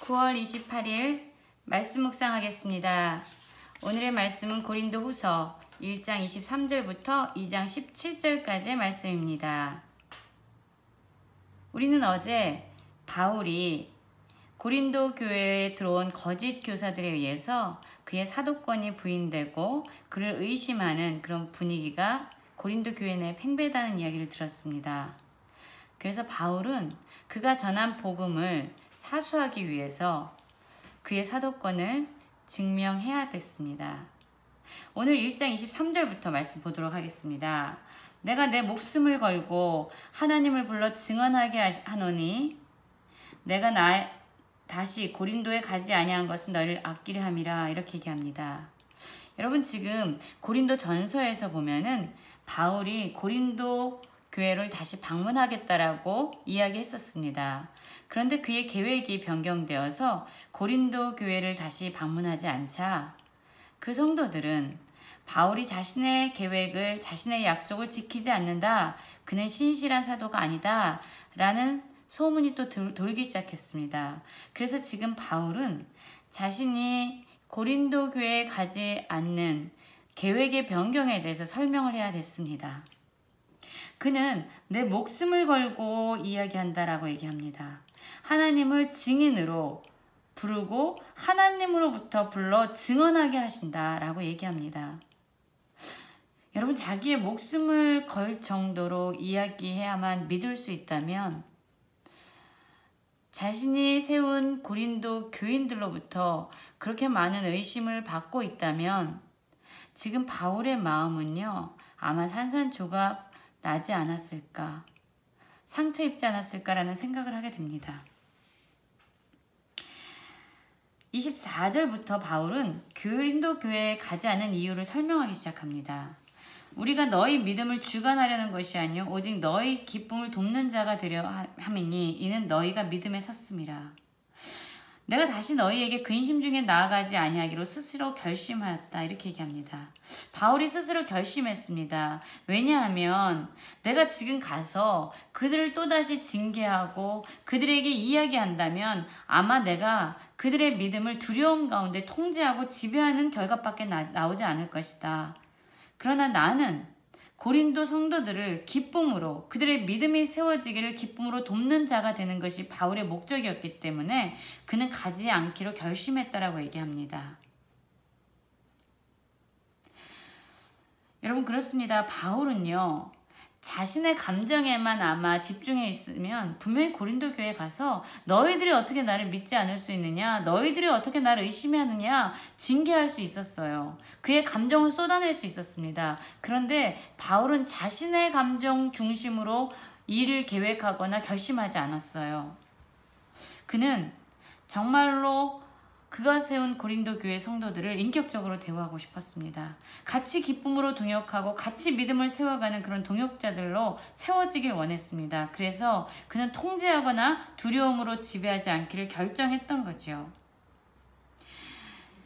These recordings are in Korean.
9월 28일 말씀 묵상하겠습니다. 오늘의 말씀은 고린도 후서 1장 23절부터 2장 17절까지의 말씀입니다. 우리는 어제 바울이 고린도 교회에 들어온 거짓 교사들에 의해서 그의 사도권이 부인되고 그를 의심하는 그런 분위기가 고린도 교회 내에 팽배하다는 이야기를 들었습니다. 그래서 바울은 그가 전한 복음을 사수하기 위해서 그의 사도권을 증명해야 됐습니다. 오늘 1장 23절부터 말씀 보도록 하겠습니다. 내가 내 목숨을 걸고 하나님을 불러 증언하게 하노니 내가 다시 고린도에 가지 아니한 것은 너를 아끼려 함이라, 이렇게 얘기합니다. 여러분, 지금 고린도 전서에서 보면은 바울이 고린도 교회를 다시 방문하겠다라고 이야기했었습니다. 그런데 그의 계획이 변경되어서 고린도 교회를 다시 방문하지 않자 그 성도들은 바울이 자신의 계획을, 자신의 약속을 지키지 않는다, 그는 신실한 사도가 아니다 라는 소문이 또 돌기 시작했습니다. 그래서 지금 바울은 자신이 고린도 교회에 가지 않는 계획의 변경에 대해서 설명을 해야 됐습니다. 그는 내 목숨을 걸고 이야기한다라고 얘기합니다. 하나님을 증인으로 부르고 하나님으로부터 불러 증언하게 하신다라고 얘기합니다. 여러분, 자기의 목숨을 걸 정도로 이야기해야만 믿을 수 있다면 자신이 세운 고린도 교인들로부터 그렇게 많은 의심을 받고 있다면 지금 바울의 마음은요, 아마 산산조각 나지 않았을까, 상처 입지 않았을까라는 생각을 하게 됩니다. 24절부터 바울은 고린도 교회에 가지 않은 이유를 설명하기 시작합니다. 우리가 너희 믿음을 주관하려는 것이 아니요 오직 너희 기쁨을 돕는 자가 되려 함이니 이는 너희가 믿음에 섰음이라. 내가 다시 너희에게 근심 중에 나아가지 아니하기로 스스로 결심하였다, 이렇게 얘기합니다. 바울이 스스로 결심했습니다. 왜냐하면 내가 지금 가서 그들을 또다시 징계하고 그들에게 이야기한다면 아마 내가 그들의 믿음을 두려움 가운데 통제하고 지배하는 결과밖에 나오지 않을 것이다. 그러나 나는 고린도 성도들을 기쁨으로, 그들의 믿음이 세워지기를 기쁨으로 돕는 자가 되는 것이 바울의 목적이었기 때문에 그는 가지 않기로 결심했다라고 얘기합니다. 여러분, 그렇습니다. 바울은요, 자신의 감정에만 아마 집중해 있으면 분명히 고린도 교회에 가서 너희들이 어떻게 나를 믿지 않을 수 있느냐, 너희들이 어떻게 나를 의심하느냐 징계할 수 있었어요. 그의 감정을 쏟아낼 수 있었습니다. 그런데 바울은 자신의 감정 중심으로 일을 계획하거나 결심하지 않았어요. 그는 정말로 그가 세운 고린도 교회 성도들을 인격적으로 대우하고 싶었습니다. 같이 기쁨으로 동역하고 같이 믿음을 세워가는 그런 동역자들로 세워지길 원했습니다. 그래서 그는 통제하거나 두려움으로 지배하지 않기를 결정했던 거죠.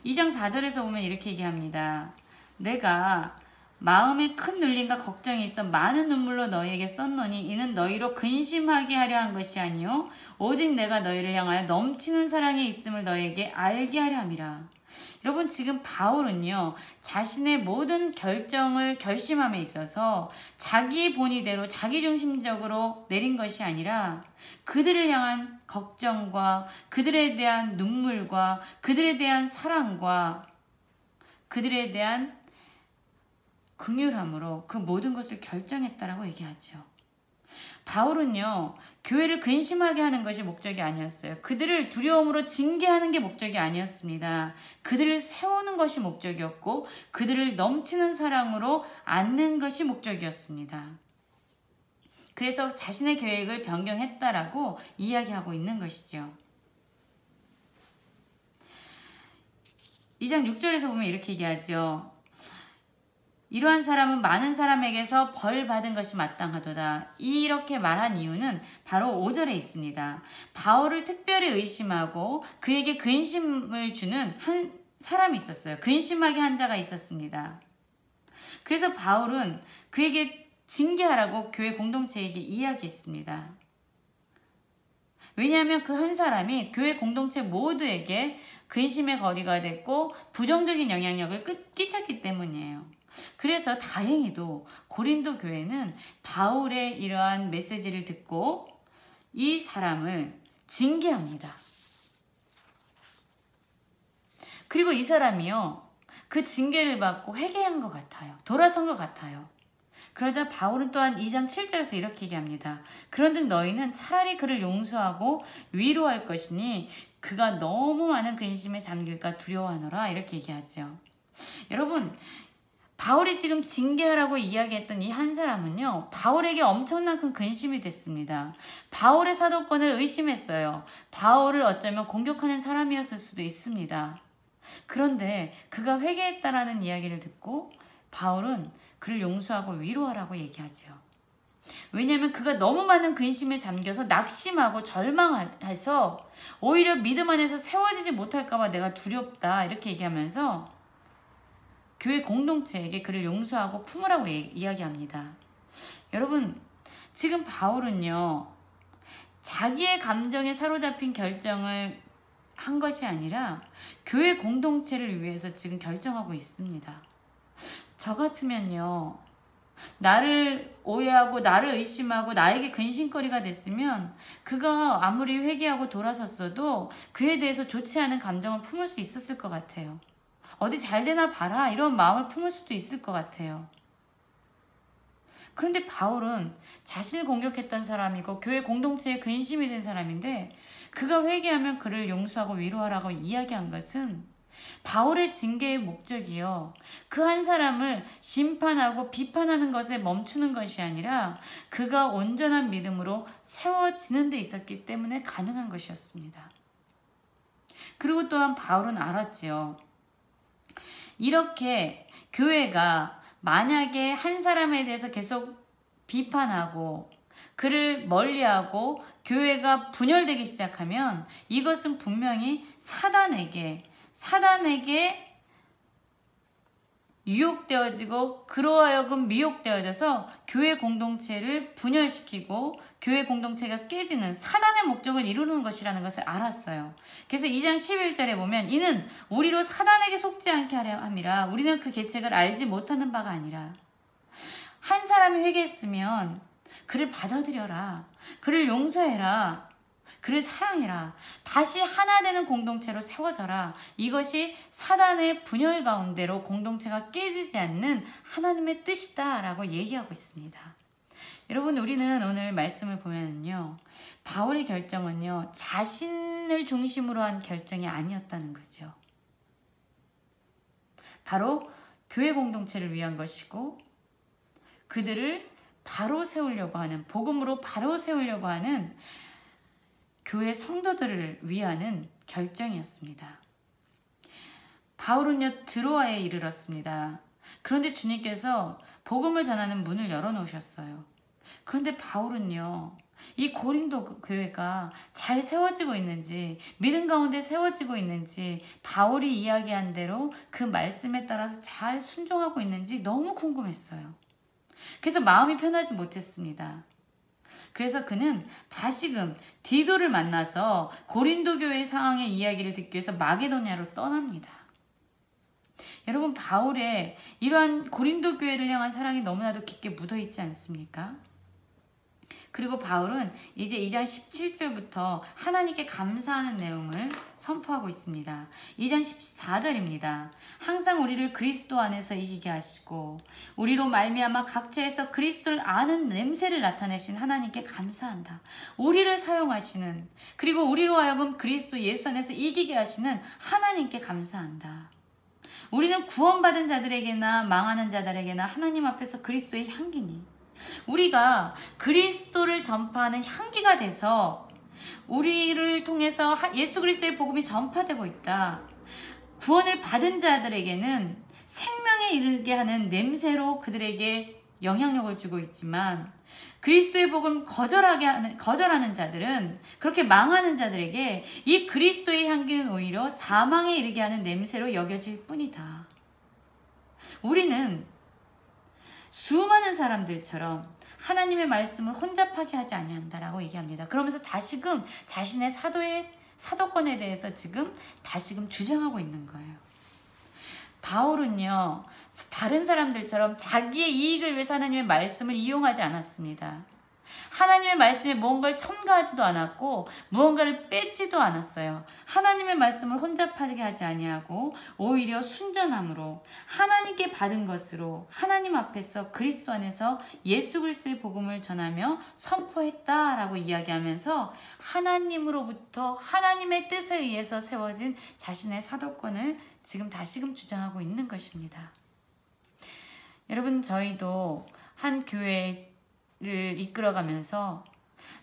2장 4절에서 보면 이렇게 얘기합니다. 내가 마음에 큰 눌림과 걱정이 있어 많은 눈물로 너희에게 썼노니 이는 너희로 근심하게 하려 한 것이 아니요 오직 내가 너희를 향하여 넘치는 사랑이 있음을 너희에게 알게 하려 함이라. 여러분, 지금 바울은요, 자신의 모든 결심함에 있어서 자기 본의대로 자기중심적으로 내린 것이 아니라 그들을 향한 걱정과 그들에 대한 눈물과 그들에 대한 사랑과 그들에 대한 긍휼함으로 그 모든 것을 결정했다라고 얘기하죠. 바울은요, 교회를 근심하게 하는 것이 목적이 아니었어요. 그들을 두려움으로 징계하는 게 목적이 아니었습니다. 그들을 세우는 것이 목적이었고 그들을 넘치는 사랑으로 안는 것이 목적이었습니다. 그래서 자신의 계획을 변경했다라고 이야기하고 있는 것이죠. 2장 6절에서 보면 이렇게 얘기하죠. 이러한 사람은 많은 사람에게서 벌 받은 것이 마땅하도다. 이렇게 말한 이유는 바로 5절에 있습니다. 바울을 특별히 의심하고 그에게 근심을 주는 한 사람이 있었어요. 근심하게 한 자가 있었습니다. 그래서 바울은 그에게 징계하라고 교회 공동체에게 이야기했습니다. 왜냐하면 그 한 사람이 교회 공동체 모두에게 근심의 거리가 됐고 부정적인 영향력을 끼쳤기 때문이에요. 그래서 다행히도 고린도 교회는 바울의 이러한 메시지를 듣고 이 사람을 징계합니다. 그리고 이 사람이요, 그 징계를 받고 회개한 것 같아요. 돌아선 것 같아요. 그러자 바울은 또한 2장 7절에서 이렇게 얘기합니다. 그런즉 너희는 차라리 그를 용서하고 위로할 것이니 그가 너무 많은 근심에 잠길까 두려워하노라, 이렇게 얘기하죠. 여러분, 바울이 지금 징계하라고 이야기했던 이 한 사람은요, 바울에게 엄청난 큰 근심이 됐습니다. 바울의 사도권을 의심했어요. 바울을 어쩌면 공격하는 사람이었을 수도 있습니다. 그런데 그가 회개했다라는 이야기를 듣고 바울은 그를 용서하고 위로하라고 얘기하죠. 왜냐하면 그가 너무 많은 근심에 잠겨서 낙심하고 절망해서 오히려 믿음 안에서 세워지지 못할까 봐 내가 두렵다, 이렇게 얘기하면서 교회 공동체에게 그를 용서하고 품으라고 이야기합니다. 여러분, 지금 바울은요, 자기의 감정에 사로잡힌 결정을 한 것이 아니라 교회 공동체를 위해서 지금 결정하고 있습니다. 저 같으면요, 나를 오해하고 나를 의심하고 나에게 근심거리가 됐으면 그가 아무리 회개하고 돌아섰어도 그에 대해서 좋지 않은 감정을 품을 수 있었을 것 같아요. 어디 잘 되나 봐라, 이런 마음을 품을 수도 있을 것 같아요. 그런데 바울은 자신을 공격했던 사람이고 교회 공동체에 근심이 된 사람인데 그가 회개하면 그를 용서하고 위로하라고 이야기한 것은 바울의 징계의 목적이요, 그 한 사람을 심판하고 비판하는 것에 멈추는 것이 아니라 그가 온전한 믿음으로 세워지는 데 있었기 때문에 가능한 것이었습니다. 그리고 또한 바울은 알았지요. 이렇게 교회가 만약에 한 사람에 대해서 계속 비판하고 그를 멀리하고 교회가 분열되기 시작하면 이것은 분명히 사단에게 유혹되어지고 그로 하여금 미혹되어져서 교회 공동체를 분열시키고 교회 공동체가 깨지는 사단의 목적을 이루는 것이라는 것을 알았어요. 그래서 2장 11절에 보면 이는 우리로 사단에게 속지 않게 하려 함이라. 우리는 그 계책을 알지 못하는 바가 아니라. 한 사람이 회개했으면 그를 받아들여라. 그를 용서해라. 그를 사랑해라. 다시 하나 되는 공동체로 세워져라. 이것이 사단의 분열 가운데로 공동체가 깨지지 않는 하나님의 뜻이다 라고 얘기하고 있습니다. 여러분, 우리는 오늘 말씀을 보면요, 바울의 결정은요, 자신을 중심으로 한 결정이 아니었다는 거죠. 바로 교회 공동체를 위한 것이고 그들을 바로 세우려고 하는, 복음으로 바로 세우려고 하는 교회 성도들을 위하는 결정이었습니다. 바울은요, 드로아에 이르렀습니다. 그런데 주님께서 복음을 전하는 문을 열어놓으셨어요. 그런데 바울은요, 이 고린도 교회가 잘 세워지고 있는지, 믿음 가운데 세워지고 있는지, 바울이 이야기한 대로 그 말씀에 따라서 잘 순종하고 있는지 너무 궁금했어요. 그래서 마음이 편하지 못했습니다. 그래서 그는 다시금 디도를 만나서 고린도 교회의 상황의 이야기를 듣기 위해서 마게도냐로 떠납니다. 여러분, 바울의 이러한 고린도 교회를 향한 사랑이 너무나도 깊게 묻어있지 않습니까? 그리고 바울은 이제 2장 17절부터 하나님께 감사하는 내용을 선포하고 있습니다. 2장 14절입니다. 항상 우리를 그리스도 안에서 이기게 하시고 우리로 말미암아 각처에서 그리스도를 아는 냄새를 나타내신 하나님께 감사한다. 우리를 사용하시는, 그리고 우리로 하여금 그리스도 예수 안에서 이기게 하시는 하나님께 감사한다. 우리는 구원받은 자들에게나 망하는 자들에게나 하나님 앞에서 그리스도의 향기니, 우리가 그리스도를 전파하는 향기가 돼서 우리를 통해서 예수 그리스도의 복음이 전파되고 있다. 구원을 받은 자들에게는 생명에 이르게 하는 냄새로 그들에게 영향력을 주고 있지만 그리스도의 복음 거절하는 자들은, 그렇게 망하는 자들에게 이 그리스도의 향기는 오히려 사망에 이르게 하는 냄새로 여겨질 뿐이다. 우리는 수많은 사람들처럼 하나님의 말씀을 혼잡하게 하지 아니한다라고 얘기합니다. 그러면서 다시금 자신의 사도권에 대해서 지금 다시금 주장하고 있는 거예요. 바울은요, 다른 사람들처럼 자기의 이익을 위해서 하나님의 말씀을 이용하지 않았습니다. 하나님의 말씀에 무언가를 첨가하지도 않았고 무언가를 뺏지도 않았어요. 하나님의 말씀을 혼잡하게 하지 아니하고 오히려 순전함으로 하나님께 받은 것으로 하나님 앞에서 그리스도 안에서 예수 그리스도의 복음을 전하며 선포했다라고 이야기하면서 하나님으로부터 하나님의 뜻에 의해서 세워진 자신의 사도권을 지금 다시금 주장하고 있는 것입니다. 여러분, 저희도 한 교회를 이끌어가면서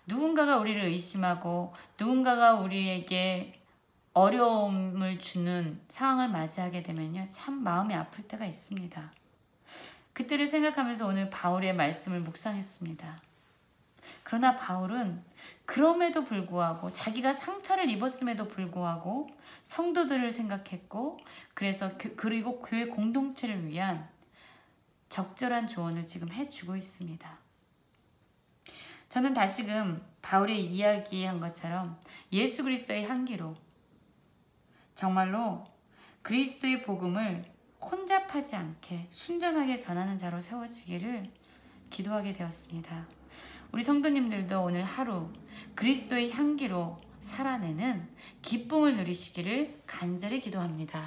누군가가 우리를 의심하고 누군가가 우리에게 어려움을 주는 상황을 맞이하게 되면요, 참 마음이 아플 때가 있습니다. 그때를 생각하면서 오늘 바울의 말씀을 묵상했습니다. 그러나 바울은 그럼에도 불구하고 자기가 상처를 입었음에도 불구하고 성도들을 생각했고 그리고 교회 공동체를 위한 적절한 조언을 지금 해주고 있습니다. 저는 다시금 바울의 이야기한 것처럼 예수 그리스도의 향기로 정말로 그리스도의 복음을 혼잡하지 않게 순전하게 전하는 자로 세워지기를 기도하게 되었습니다. 우리 성도님들도 오늘 하루 그리스도의 향기로 살아내는 기쁨을 누리시기를 간절히 기도합니다.